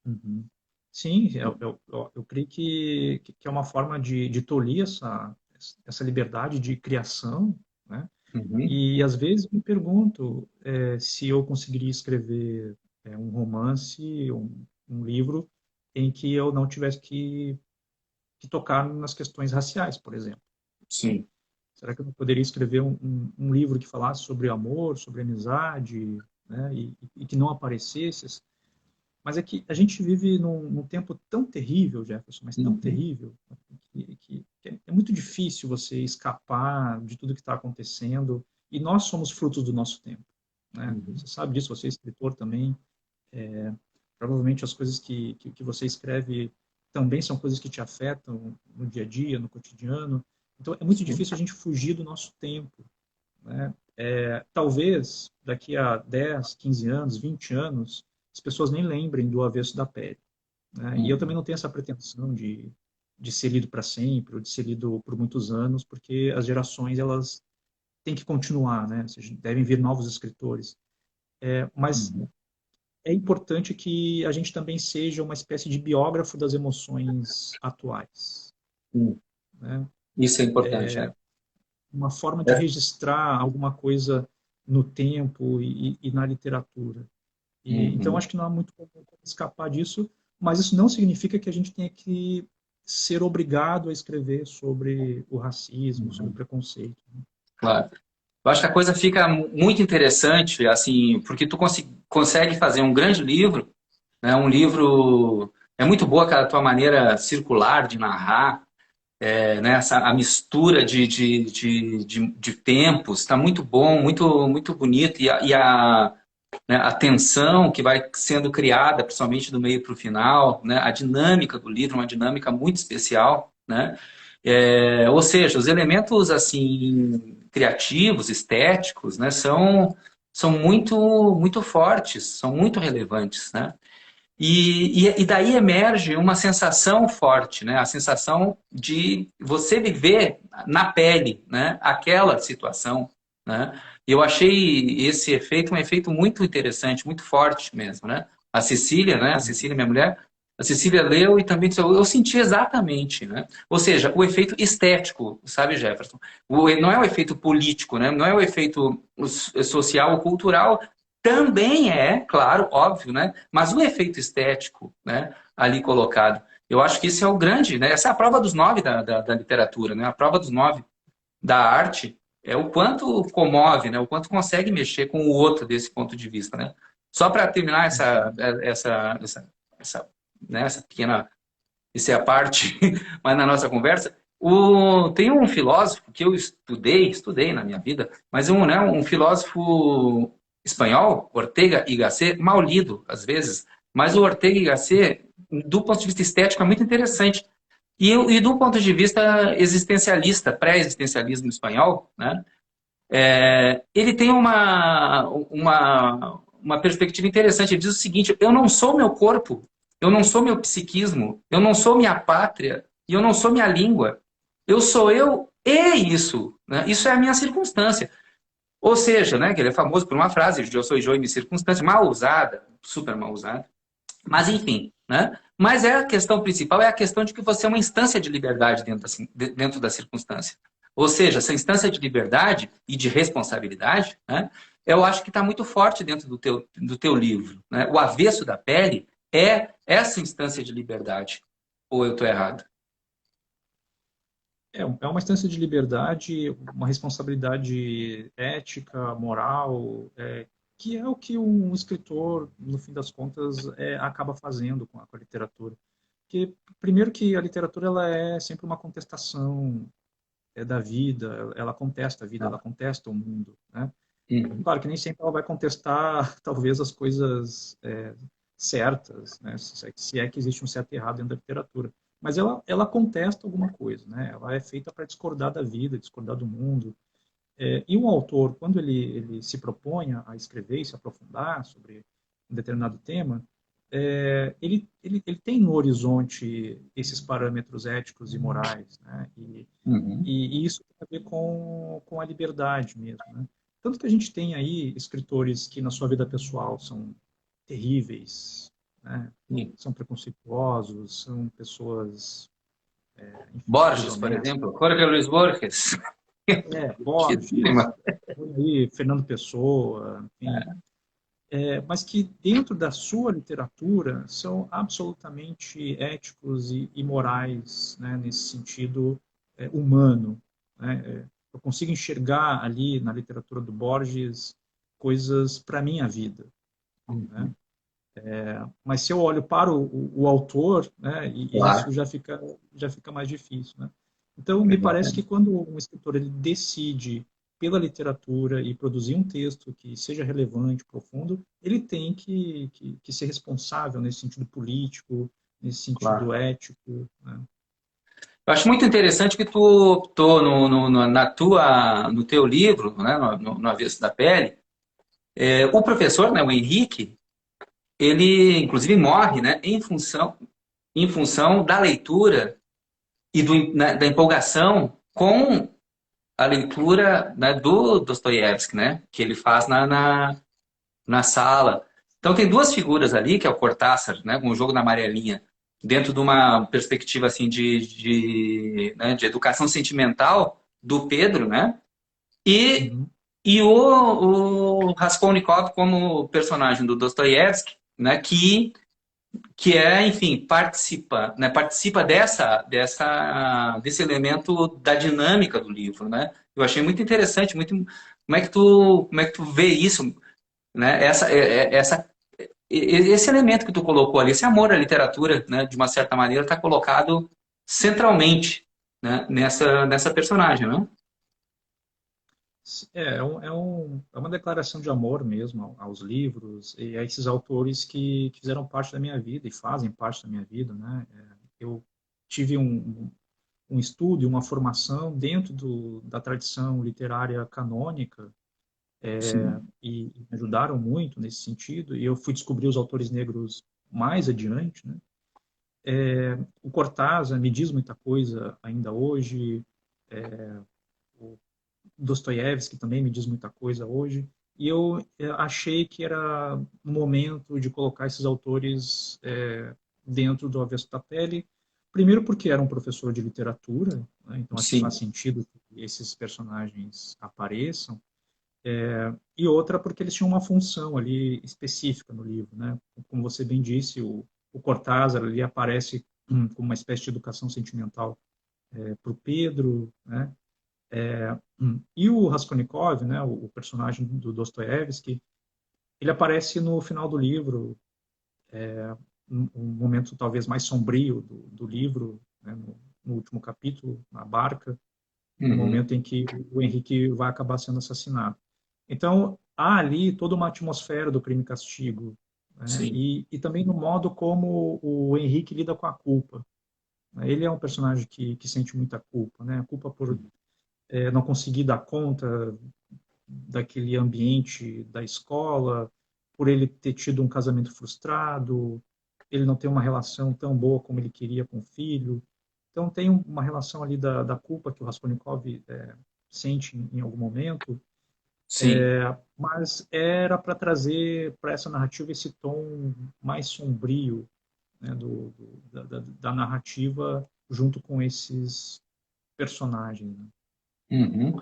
Uhum. Sim, eu creio que é uma forma de tolir essa liberdade de criação, né? Uhum. E às vezes me pergunto se eu conseguiria escrever um romance, um livro em que eu não tivesse que tocar nas questões raciais, por exemplo. Sim. Será que eu não poderia escrever um livro que falasse sobre amor, sobre amizade, né? E que não aparecesse? Mas é que a gente vive num tempo tão terrível, Jefferson, mas tão Uhum. terrível, que é muito difícil você escapar de tudo que está acontecendo. E nós somos frutos do nosso tempo. Né? Uhum. Você sabe disso, você é escritor também. Provavelmente as coisas que você escreve também são coisas que te afetam no dia a dia, no cotidiano. Então é muito Sim. difícil a gente fugir do nosso tempo. Né? Talvez daqui a 10, 15 anos, 20 anos, as pessoas nem lembrem do Avesso da Pele. Né? E eu também Uhum. não tenho essa pretensão de ser lido para sempre, ou de ser lido por muitos anos, porque as gerações elas têm que continuar, né? Ou seja, devem vir novos escritores. Mas Uhum. é importante que a gente também seja uma espécie de biógrafo das emoções atuais. Uhum. Né? Isso é importante, é. Uma forma de registrar alguma coisa no tempo e na literatura. Então, Uhum. acho que não há muito como escapar disso, mas isso não significa que a gente tenha que ser obrigado a escrever sobre o racismo, sobre o Uhum. preconceito. Né? Claro. Eu acho que a coisa fica muito interessante, assim, porque tu consegue fazer um grande livro, né? Um livro... É muito boa aquela tua maneira circular de narrar, né? A mistura de tempos, está muito bom, muito bonito. Né, a tensão que vai sendo criada, principalmente do meio para o final, né? A dinâmica do livro, uma dinâmica muito especial, né? Ou seja, os elementos assim criativos, estéticos, né, são muito fortes, são muito relevantes, né? E daí emerge uma sensação forte, né? A sensação de você viver na pele, né? Aquela situação, né? E eu achei esse efeito um efeito muito interessante, muito forte mesmo, né? A Cecília, né? A Cecília, minha mulher, a Cecília leu e também disse, eu senti exatamente, né? Ou seja, o efeito estético, sabe, Jefferson? Não é o efeito político, né? Não é o efeito social ou cultural, também é, claro, óbvio, né? Mas o efeito estético, né, ali colocado, eu acho que isso é o grande, né? Essa é a prova dos nove da literatura, né? A prova dos nove da arte é o quanto comove, né? O quanto consegue mexer com o outro desse ponto de vista, né? Só para terminar essa, né, essa pequena, isso é a parte, mas na nossa conversa, tem um filósofo que eu estudei na minha vida, mas né, um filósofo espanhol, Ortega y Gasset, mal lido às vezes, mas o Ortega y Gasset, do ponto de vista estético, é muito interessante. E do ponto de vista existencialista, pré-existencialismo espanhol, né, ele tem uma perspectiva interessante. Ele diz o seguinte: eu não sou meu corpo, eu não sou meu psiquismo, eu não sou minha pátria e eu não sou minha língua. Eu sou eu e isso. Né? Isso é a minha circunstância. Ou seja, né, que ele é famoso por uma frase: eu sou eu e minha circunstância, mal usada, super mal usada. Mas, enfim, né? Mas a questão principal é a questão de que você é uma instância de liberdade dentro da circunstância. Ou seja, essa instância de liberdade e de responsabilidade, né? Eu acho que está muito forte dentro do teu livro. Né? O avesso da pele é essa instância de liberdade. Ou eu estou errado? É uma instância de liberdade, uma responsabilidade ética, moral, que é o que um escritor, no fim das contas, acaba fazendo com a literatura. Porque, primeiro que a literatura ela é sempre uma contestação da vida, ela contesta a vida, ela Ah, contesta o mundo, né? uhum. Claro que nem sempre ela vai contestar, talvez, as coisas certas, né? Se é que existe um certo e errado dentro da literatura. Mas ela contesta alguma coisa, né? Ela é feita para discordar da vida, discordar do mundo. E um autor, quando ele se propõe a escrever e se aprofundar sobre um determinado tema, ele tem no horizonte esses parâmetros éticos e morais, né? Uhum. E isso tem a ver com a liberdade mesmo, né? Tanto que a gente tem aí escritores que na sua vida pessoal são terríveis, né? Sim. São preconceituosos, são pessoas, enfim, Borges, por desonestas. exemplo. Jorge Luis Borges. Que Borges, tema. aí, Fernando Pessoa, enfim, mas que dentro da sua literatura são absolutamente éticos e morais, né, nesse sentido humano. Né? Eu consigo enxergar ali na literatura do Borges coisas para a minha vida. Né? Uhum. Mas se eu olho para o autor, né, e isso Claro. já fica mais difícil. Né? Então, me parece que Exatamente. quando um escritor ele decide pela literatura e produzir um texto que seja relevante, profundo, ele tem que ser responsável nesse sentido político, nesse Claro. sentido ético. Né? Eu acho muito interessante que tu no teu livro, né, no Avesso da Pele, o professor, né, o Henrique, ele inclusive morre, né, em função da leitura e da empolgação com a leitura, né, do Dostoiévski, né, que ele faz na sala. Então tem duas figuras ali, que é o Cortázar, né, com o jogo da amarelinha, dentro de uma perspectiva assim né, de educação sentimental do Pedro, né? E, Uhum. e o Raskolnikov como personagem do Dostoiévski, né, enfim, participa desse elemento da dinâmica do livro, né? Eu achei muito interessante, muito, como é que tu vê isso, né? Esse elemento que tu colocou ali, esse amor à literatura, né, de uma certa maneira, está colocado centralmente, né, nessa personagem, né? É uma declaração de amor mesmo aos livros e a esses autores que fizeram parte da minha vida e fazem parte da minha vida, né? Eu tive um estudo, uma formação dentro da tradição literária canônica Sim. e me ajudaram muito nesse sentido. E eu fui descobrir os autores negros mais adiante, né? O Cortázar me diz muita coisa ainda hoje. O Dostoiévski também me diz muita coisa hoje. E eu achei que era o momento de colocar esses autores dentro do Avesso da Pele. Primeiro porque era um professor de literatura, né? Então acho que faz Sim. sentido que esses personagens apareçam. E outra porque eles tinham uma função ali específica no livro, né? Como você bem disse, o Cortázar ali aparece como uma espécie de educação sentimental para o Pedro, né? E o Raskolnikov, né, o personagem do Dostoiévski, ele aparece no final do livro, um momento talvez mais sombrio do livro, né, no último capítulo, na barca, no Uhum. momento em que o Henrique vai acabar sendo assassinado. Então, há ali toda uma atmosfera do crime e castigo, né? Sim. E também no modo como o Henrique lida com a culpa. Ele é um personagem que sente muita culpa, né? A culpa por não conseguir dar conta daquele ambiente da escola, por ele ter tido um casamento frustrado, ele não ter uma relação tão boa como ele queria com o filho. Então tem uma relação ali da culpa que o Raskolnikov sente em algum momento, Sim. mas era para trazer para essa narrativa esse tom mais sombrio, né, da narrativa junto com esses personagens. Né? Uhum.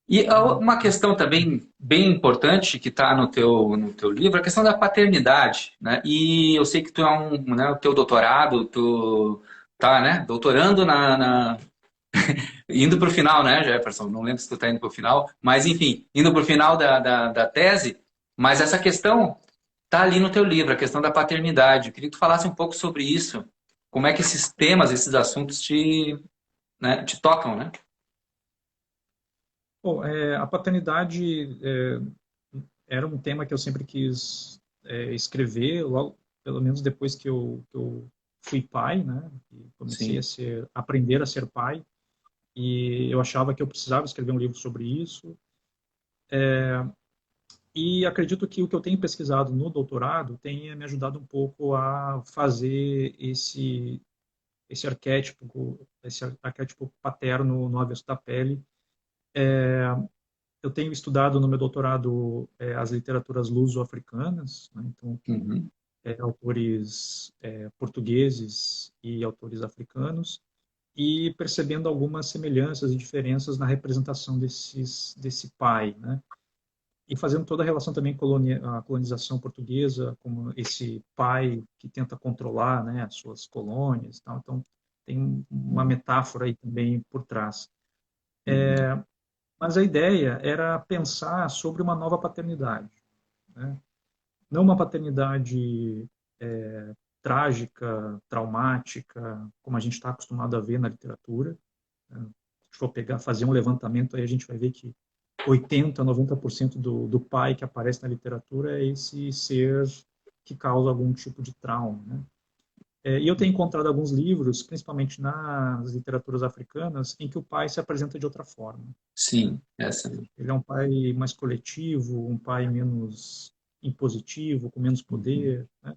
E Então, uma questão também bem importante que está no teu livro, é a questão da paternidade, né? E eu sei que tu é né, o teu doutorado, tu tá, né, doutorando indo para o final, né, Jefferson? Não lembro se tu está indo para o final, mas enfim, indo para o final da tese, mas essa questão tá ali no teu livro, a questão da paternidade. Eu queria que tu falasse um pouco sobre isso, como é que esses temas, esses assuntos né, te tocam, né? bom, a paternidade era um tema que eu sempre quis escrever, logo, pelo menos depois que eu fui pai, né? E comecei Sim. aprender a ser pai, e eu achava que eu precisava escrever um livro sobre isso. E acredito que o que eu tenho pesquisado no doutorado tenha me ajudado um pouco a fazer esse arquétipo paterno no avesso da pele. Eu tenho estudado no meu doutorado as literaturas luso-africanas, né? Então Uhum. autores portugueses e autores africanos, e percebendo algumas semelhanças e diferenças na representação desse pai, né? E fazendo toda a relação também com a colonização portuguesa, como esse pai que tenta controlar, né, as suas colônias e tal. Então, tem uma metáfora aí também por trás. Uhum. Mas a ideia era pensar sobre uma nova paternidade, né? Não uma paternidade trágica, traumática, como a gente está acostumado a ver na literatura. Né? Se for pegar, fazer um levantamento, aí a gente vai ver que 80, 90% do pai que aparece na literatura é esse ser que causa algum tipo de trauma. Né? E eu tenho encontrado alguns livros, principalmente nas literaturas africanas, em que o pai se apresenta de outra forma. Né? Sim, essa. Ele é um pai mais coletivo, um pai menos impositivo, com menos Uhum. poder. Né?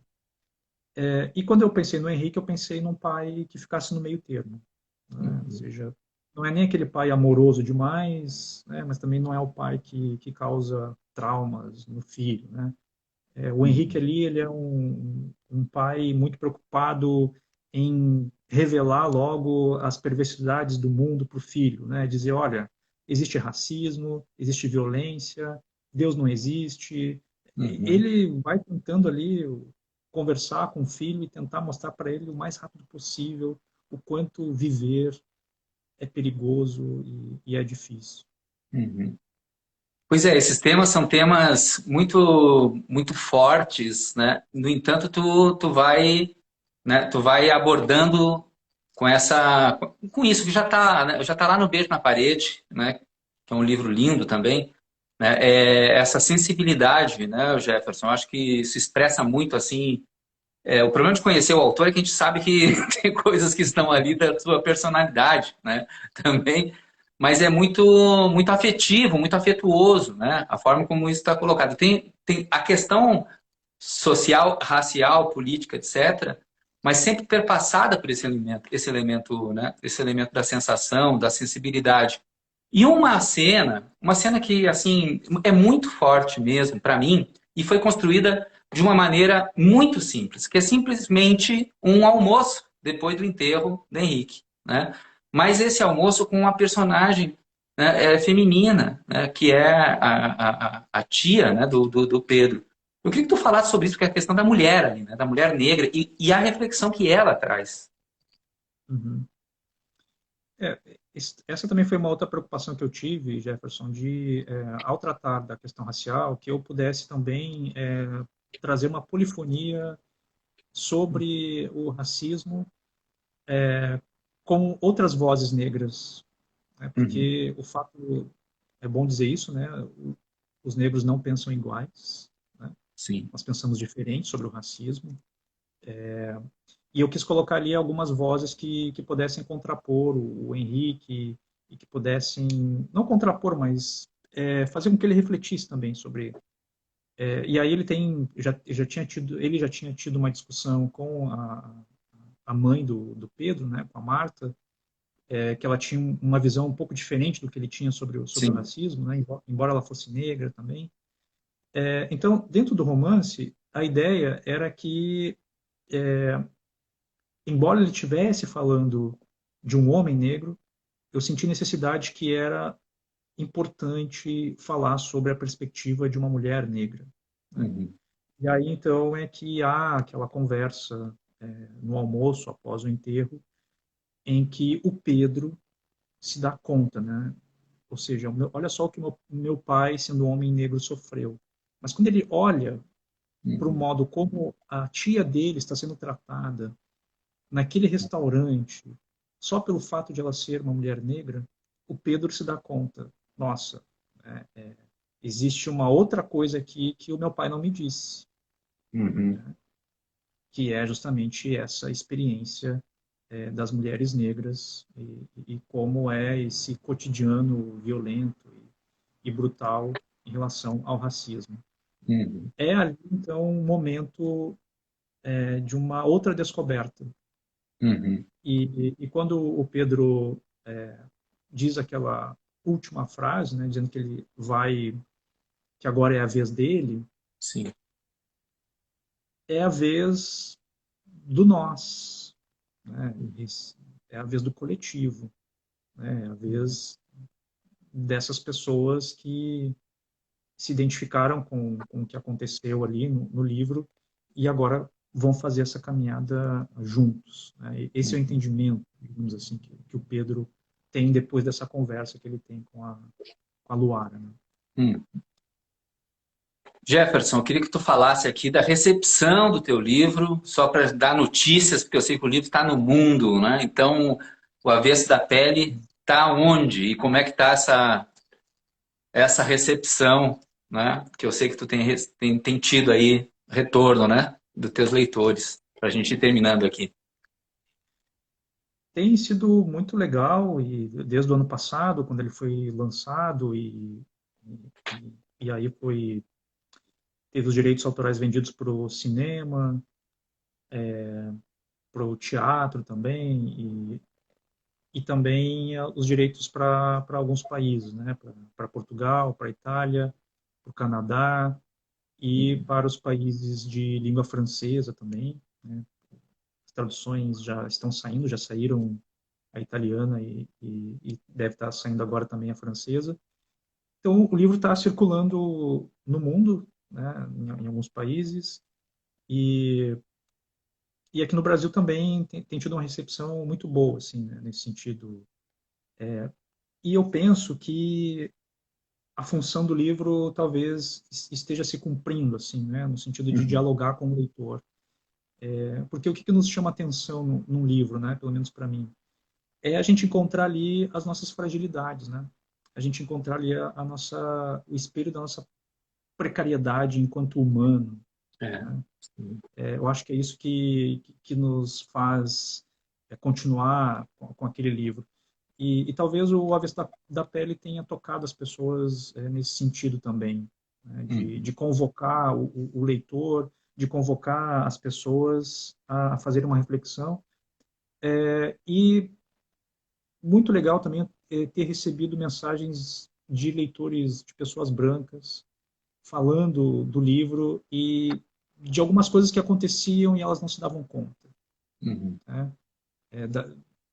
E quando eu pensei no Henrique, eu pensei num pai que ficasse no meio termo. Né? Ou Uhum. seja, não é nem aquele pai amoroso demais, né? Mas também não é o pai que causa traumas no filho. Né? O Henrique Uhum. ali, ele é um pai muito preocupado em revelar logo as perversidades do mundo para o filho. Né? Dizer, olha, existe racismo, existe violência, Deus não existe. Uhum. Ele vai tentando ali conversar com o filho e tentar mostrar para ele o mais rápido possível o quanto viver é perigoso e é difícil. Uhum. Pois é, esses temas são temas muito fortes, né? No entanto, tu vai, né, tu vai abordando com isso que já está, né, já tá lá no Beijo na Parede, né? Que é um livro lindo também, né? Essa sensibilidade, né, Jefferson? Eu acho que se expressa muito assim. O problema de conhecer o autor é que a gente sabe que tem coisas que estão ali da sua personalidade, né? Também, mas é muito afetivo, muito afetuoso, né? A forma como isso está colocado. Tem a questão social, racial, política, etc., mas sempre perpassada por né? Esse elemento da sensação, da sensibilidade. E uma cena que assim é muito forte mesmo para mim e foi construída de uma maneira muito simples, que é simplesmente um almoço depois do enterro do Henrique, né? Mas esse almoço com uma personagem, né, feminina, né, que é a tia, né, do Pedro. Eu queria que tu falasse sobre isso, porque é a questão da mulher ali, né, da mulher negra e a reflexão que ela traz. Uhum. essa também foi uma outra preocupação que eu tive, Jefferson, de, ao tratar da questão racial, que eu pudesse também trazer uma polifonia sobre o racismo com outras vozes negras, né? Uhum. Porque o fato, é bom dizer isso, né? Os negros não pensam iguais, né? Sim. Nós pensamos diferente sobre o racismo. E eu quis colocar ali algumas vozes que pudessem contrapor o Henrique e que pudessem, não contrapor, mas fazer com que ele refletisse também sobre. E aí ele já tinha tido uma discussão com a mãe do Pedro, né, com a Marta, que ela tinha uma visão um pouco diferente do que ele tinha sobre o Sim. racismo, né, embora ela fosse negra também. Então, dentro do romance, a ideia era que embora ele estivesse falando de um homem negro, eu senti necessidade que era importante falar sobre a perspectiva de uma mulher negra, né? Uhum. E aí então é que há aquela conversa no almoço após o enterro, em que o Pedro se dá conta, né? Ou seja, olha só o que meu pai, sendo um homem negro, sofreu. Mas quando ele olha para o Uhum. modo como a tia dele está sendo tratada naquele restaurante, só pelo fato de ela ser uma mulher negra, o Pedro se dá conta, nossa, é, é, existe uma outra coisa aqui que o meu pai não me disse, Uhum. que é justamente essa experiência das mulheres negras e como é esse cotidiano violento e brutal em relação ao racismo. Uhum. É ali, então, um momento de uma outra descoberta. Uhum. E quando o Pedro diz aquela última frase, né, dizendo que ele vai, que agora é a vez dele, Sim. é a vez do nós, né? É a vez do coletivo, né? É a vez dessas pessoas que se identificaram com o que aconteceu ali no livro e agora vão fazer essa caminhada juntos, né? Esse é o Uhum. entendimento, digamos assim, que o Pedro tem depois dessa conversa que ele tem com a Luara, né? Uhum. Jefferson, eu queria que tu falasse aqui da recepção do teu livro, só para dar notícias, porque eu sei que o livro está no mundo, né? Então, o Avesso da Pele está onde? E como é que está essa recepção, né? Que eu sei que tu tem tido aí retorno, né? Dos teus leitores, para a gente ir terminando aqui. Tem sido muito legal e desde o ano passado, quando ele foi lançado e aí teve os direitos autorais vendidos para o cinema, para o teatro também e também os direitos para alguns países, né? Para Portugal, para Itália, para o Canadá e Uhum. para os países de língua francesa também, né? As traduções já estão saindo, já saíram a italiana e deve estar saindo agora também a francesa. Então, o livro está circulando no mundo, né, em alguns países, e, e aqui no Brasil também tem tido uma recepção muito boa, assim, né, nesse sentido. E eu penso que a função do livro talvez esteja se cumprindo, assim, né, no sentido de Uhum. dialogar com o leitor. Porque o que nos chama atenção num livro, né, pelo menos para mim, é a gente encontrar ali as nossas fragilidades, né? A gente encontrar ali o espelho da nossa precariedade enquanto humano, É. né? Eu acho que é isso que nos faz continuar com aquele livro. E talvez o Aves da Pele tenha tocado as pessoas nesse sentido também, né? De Uhum. convocar o leitor, de convocar as pessoas a fazer uma reflexão. E muito legal também ter recebido mensagens de leitores, de pessoas brancas, falando do livro e de algumas coisas que aconteciam e elas não se davam conta, Uhum. né?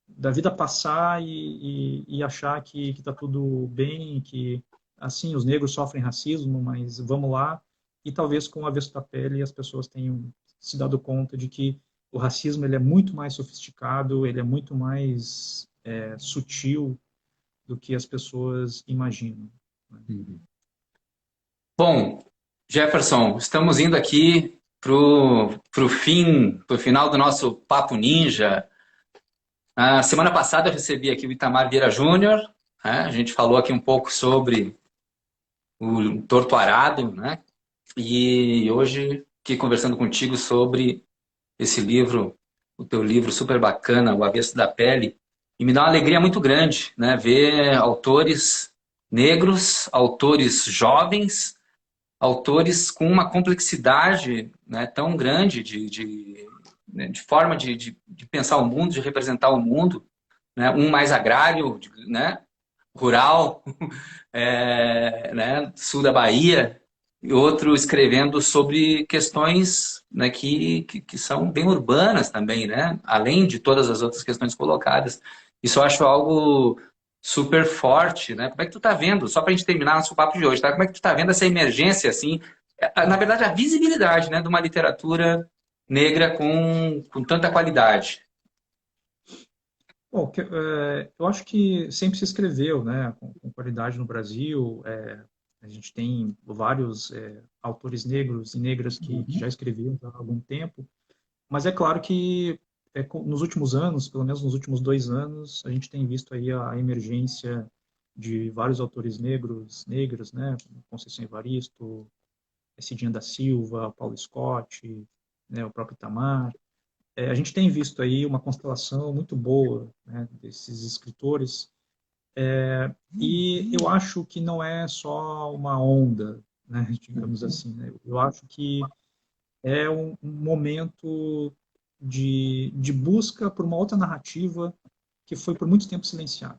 Da vida passar e achar que está tudo bem, que assim os negros sofrem racismo, mas vamos lá. E talvez com o avesso da pele as pessoas tenham se dado conta de que o racismo ele é muito mais sofisticado, ele é muito mais sutil do que as pessoas imaginam. Uhum. Bom, Jefferson, estamos indo aqui pro final do nosso Papo Ninja. A semana passada eu recebi aqui o Itamar Vieira Júnior, né? A gente falou aqui um pouco sobre o Torto Arado, né? E hoje aqui conversando contigo sobre esse livro, o teu livro super bacana, O Avesso da Pele, e me dá uma alegria muito grande, né? Ver autores negros, autores jovens, autores com uma complexidade, né, tão grande de forma de pensar o mundo, de representar o mundo, né? Um mais agrário, né? Rural, né? Sul da Bahia, e outro escrevendo sobre questões, né, que são bem urbanas também, né? Além de todas as outras questões colocadas. Isso eu acho algo super forte, né? Como é que tu tá vendo? Só para a gente terminar nosso papo de hoje, tá? Como é que tu tá vendo essa emergência, assim, na verdade, a visibilidade, né, de uma literatura negra com tanta qualidade? Bom, eu acho que sempre se escreveu, né, com qualidade no Brasil. A gente tem vários autores negros e negras que já escreviam há algum tempo, mas é claro que nos últimos anos, pelo menos nos últimos 2 anos, a gente tem visto aí a emergência de vários autores negros, negras, né, Conceição Evaristo, Cidinha da Silva, Paulo Scott, né, o próprio Itamar. A gente tem visto aí uma constelação muito boa, né, desses escritores, e eu acho que não é só uma onda, né, digamos assim, né? Eu acho que é um momento de busca por uma outra narrativa que foi por muito tempo silenciada,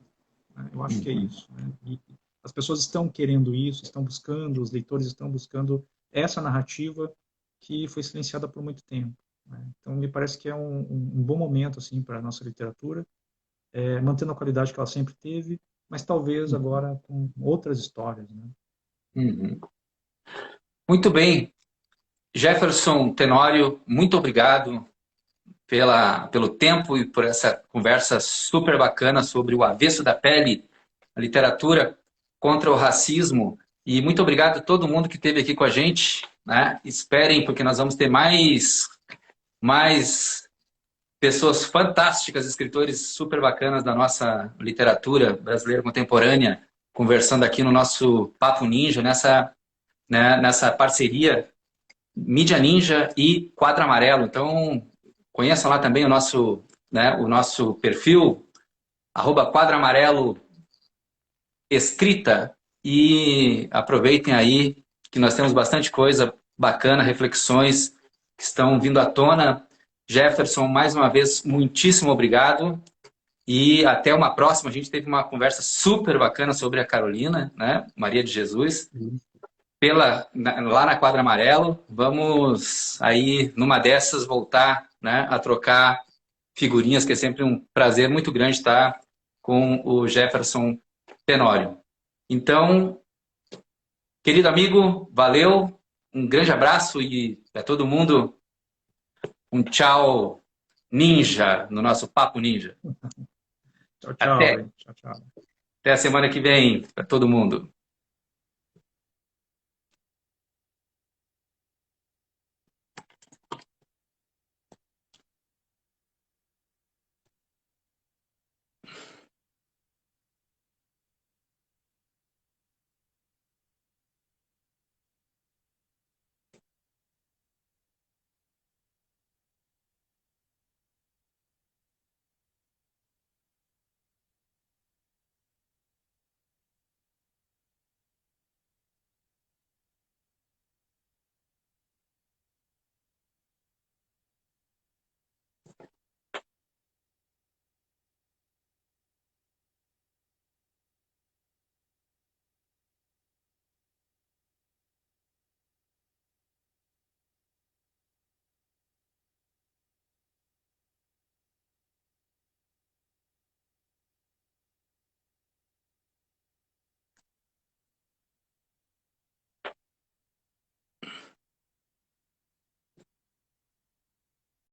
né? Eu acho que é isso, né? E as pessoas estão querendo isso, estão buscando, os leitores estão buscando essa narrativa que foi silenciada por muito tempo, né? Então, me parece que é um bom momento assim para a nossa literatura, mantendo a qualidade que ela sempre teve, mas talvez agora com outras histórias, né? Uhum. Muito bem. Jefferson Tenório, muito obrigado pelo tempo e por essa conversa super bacana sobre o avesso da pele, a literatura contra o racismo. E muito obrigado a todo mundo que esteve aqui com a gente, né? Esperem, porque nós vamos ter mais pessoas fantásticas, escritores super bacanas da nossa literatura brasileira contemporânea, conversando aqui no nosso Papo Ninja, nessa parceria Mídia Ninja e Quadro Amarelo. Então, conheçam lá também o nosso perfil, @Quadro Amarelo Escrita, e aproveitem aí que nós temos bastante coisa bacana, reflexões que estão vindo à tona. Jefferson, mais uma vez, muitíssimo obrigado e até uma próxima. A gente teve uma conversa super bacana sobre a Carolina, né? Maria de Jesus, lá na Quadra Amarelo. Vamos aí, numa dessas, voltar, né, a trocar figurinhas, que é sempre um prazer muito grande estar com o Jefferson Tenório. Então, querido amigo, valeu, um grande abraço e para todo mundo, um tchau ninja no nosso Papo Ninja. Tchau, tchau, Até, hein? Tchau, tchau. até a semana que vem para todo mundo.